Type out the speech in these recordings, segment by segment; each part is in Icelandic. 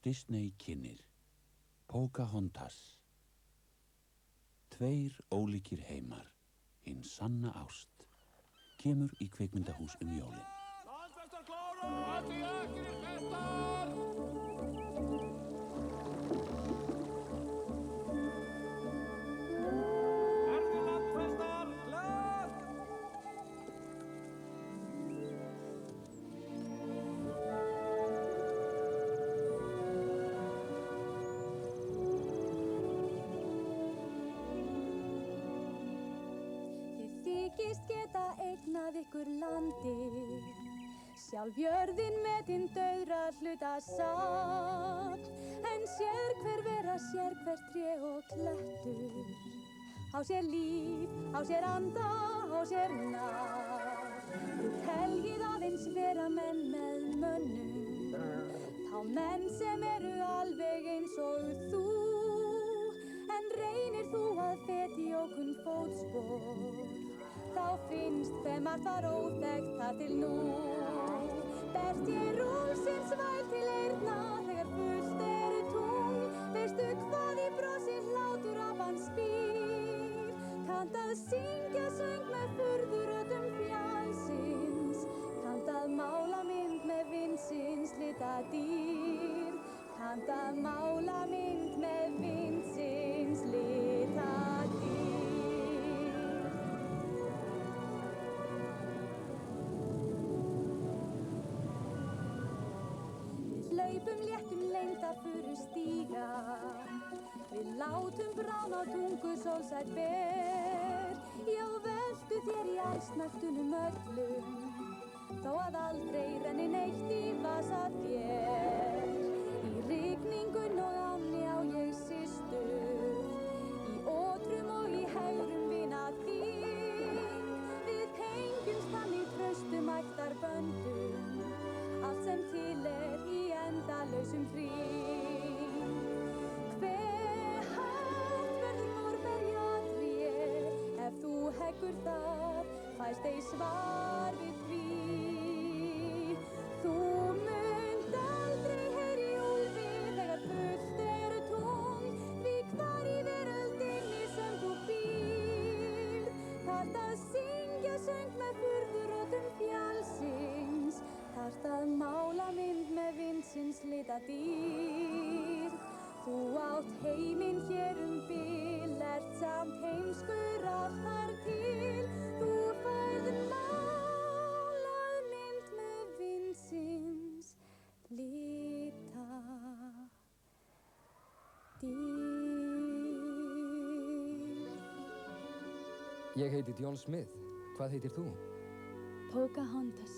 Disney kynnir Pocahontas. Tveir ólíkir heimar, hinn sanna ást, kemur í kvikmyndahús jólin. Landfestar klárar, allir ekkirir festar! Erðu landfestar, glögg! Þykist geta eignað ykkur landi, sjálf jörðin metin dauðra hluta satt, en sér hver vera, sér hver tré og klettur, á sér líf, á sér anda, á sér nátt. Þú teljið aðeins vera menn með mönnum, þá menn sem eru alveg eins og þú, en reynir þú að feti okkur fótspor, þá finnst þeim margt var óþekkt þar til nú. Berst ég rúlsins væl til eyrna þegar fullt eru tungl, veistu hvað í brosi hlátur apans býr, kannt að syngja söng með furðuröddum fjallsins, kannt að mála mynd með vindsins litadýr, kannt að mála mynd með vindsins litadýr. Hlaupum léttum lengda furu stíga, við látum brána á tungu sólsætt ber, já veltu þér í allsnættunum öllum, þó að aldrei renni neitt í vasa þér. Í rigningun og ánni á ég systur, í ótrum og í hegrum vina þín, við tengjumst þannig traustum ættar böndum, allt sem til í endalausum hring. Hve hátt verður Norðberjatré, ef þú heggur það, fæst ei svar við því. Þú munt aldrei heyri úlfi þegar fullt eru tungl, því hvar í veröldinni sem þú býrð, þarft að syngja söng með furðuröddum fjallsins, þarft að mála mynd með vindsins litadýr. Þú átt heiminn hér bil, ert samt heimskur allt þar til, þú færð málað mynd með vindsins litadýr. Ég heiti John Smith. Hvað heitir þú? Pocahontas.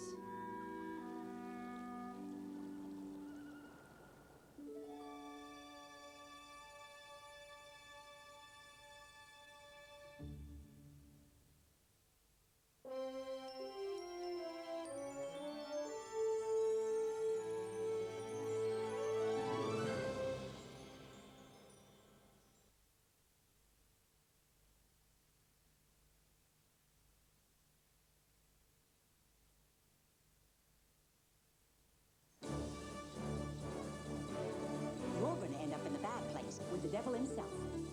With the devil himself.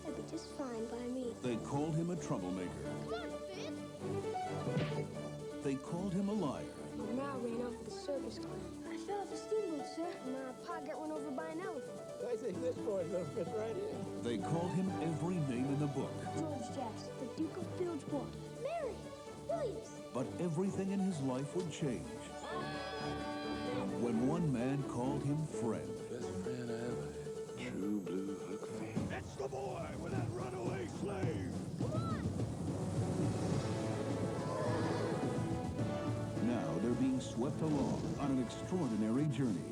That'd be just fine by me. They called him a troublemaker. Come on, Finn! They called him a liar. Ma ran off with the circus car. I fell off a steamboat, sir. My pa got run over by an elephant. I think this boy's gonna fit right in. They called him every name in the book. George Jackson, the Duke of Bilgewater, Mary, Williams. But everything in his life would change when one man called him friend. Best friend I ever had. True blue Huckleberry. It's the boy with that runaway slave! Now they're being swept along on an extraordinary journey,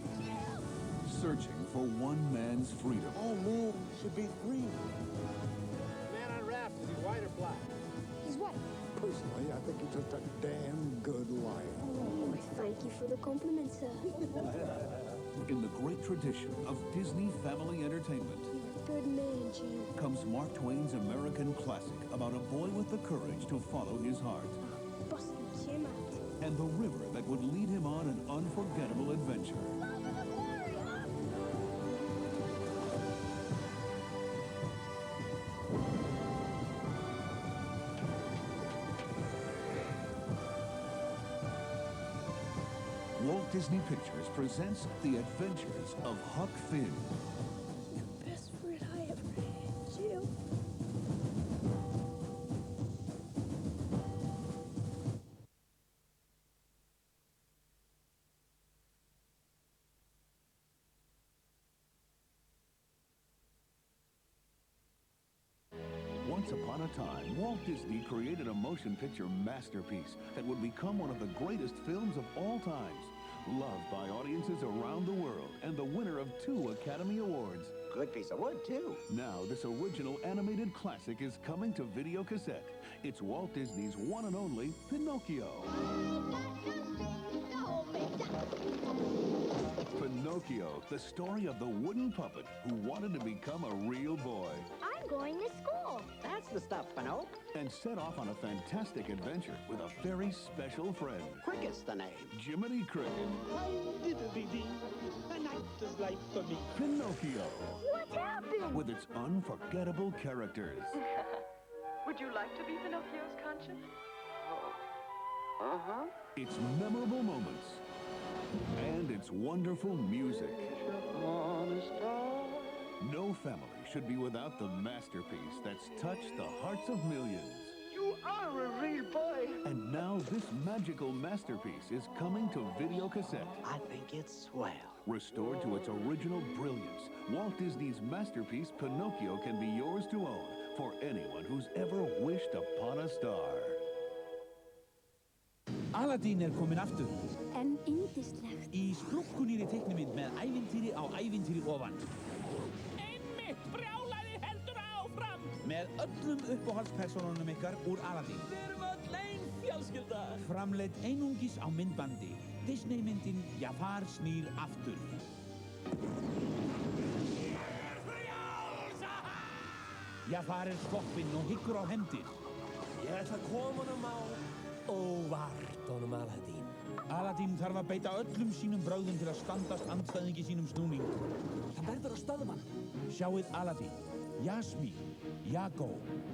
searching for one man's freedom. All men should be free. The man on raft, is he white or black? He's white. Personally, I think he's just a damn good liar. Oh, thank you for the compliment, sir. In the great tradition of Disney family entertainment You're a good man, Jim. comes Mark Twain's American classic about a boy with the courage to follow his heart Busting Jim out. and the river that would lead him on an unforgettable adventure. Walt Disney Pictures presents The Adventures of Huck Finn. Best friend I ever had, Jill. Once upon a time, Walt Disney created a motion picture masterpiece that would become one of the greatest films of all times. Loved by audiences around the world and the winner of 2 Academy Awards. Good piece of wood, too. Now, this original animated classic is coming to video cassette. It's Walt Disney's one and only Pinocchio. Pinocchio, the story of the wooden puppet who wanted to become a real boy. I'm going to school. That's the stuff, Pinocchio. And set off on a fantastic adventure with a very special friend. Cricket's the name. Jiminy Cricket. Diddle-dee-dee, a night is light for me. Pinocchio. What happened? With its unforgettable characters. Would you like to be Pinocchio's conscience? Uh-huh. Its memorable moments. And its wonderful music. No family should be without the masterpiece that's touched the hearts of millions. You are a real boy. And now this magical masterpiece is coming to video cassette. I think it's swell. Restored to its original brilliance, Walt Disney's masterpiece Pinocchio can be yours to own for anyone who's ever wished upon a star. Aladdin kominn aftur. En yndislegt. Í splunkunýrri teiknimynd með ævintýri á ævintýri ofan. Einmitt brjálaði heldur áfram. Með öllum uppáhaldspersónunum ykkar úr Aladdin. Við erum öll ein fjölskylda. Framleidd einungis á myndbandi. Disney-myndin Jafar snýr aftur. Jafar skoppinn og hyggur á hefndir. Ég ætla að koma honum á óvart honum Aladdin. Aladdin þarf að beita öllum sínum brögðum til að standast andstæðingi sínum snúning. Það verður að stöðva hann. Sjáið Aladdin, Jasmín, Jagó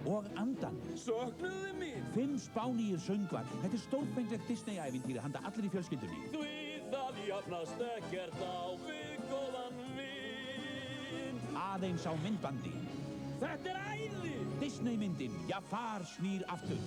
og Andan. Söknuðu mín. 5 spánýir söngvar. Þetta stórfenglegt Disney-ævintýri handa allir í fjölskyldunni. Því það jafnast ekkert á við góðan vin. Aðeins á myndbandi. Þetta æði! Disney-myndin Jafar snýr aftur.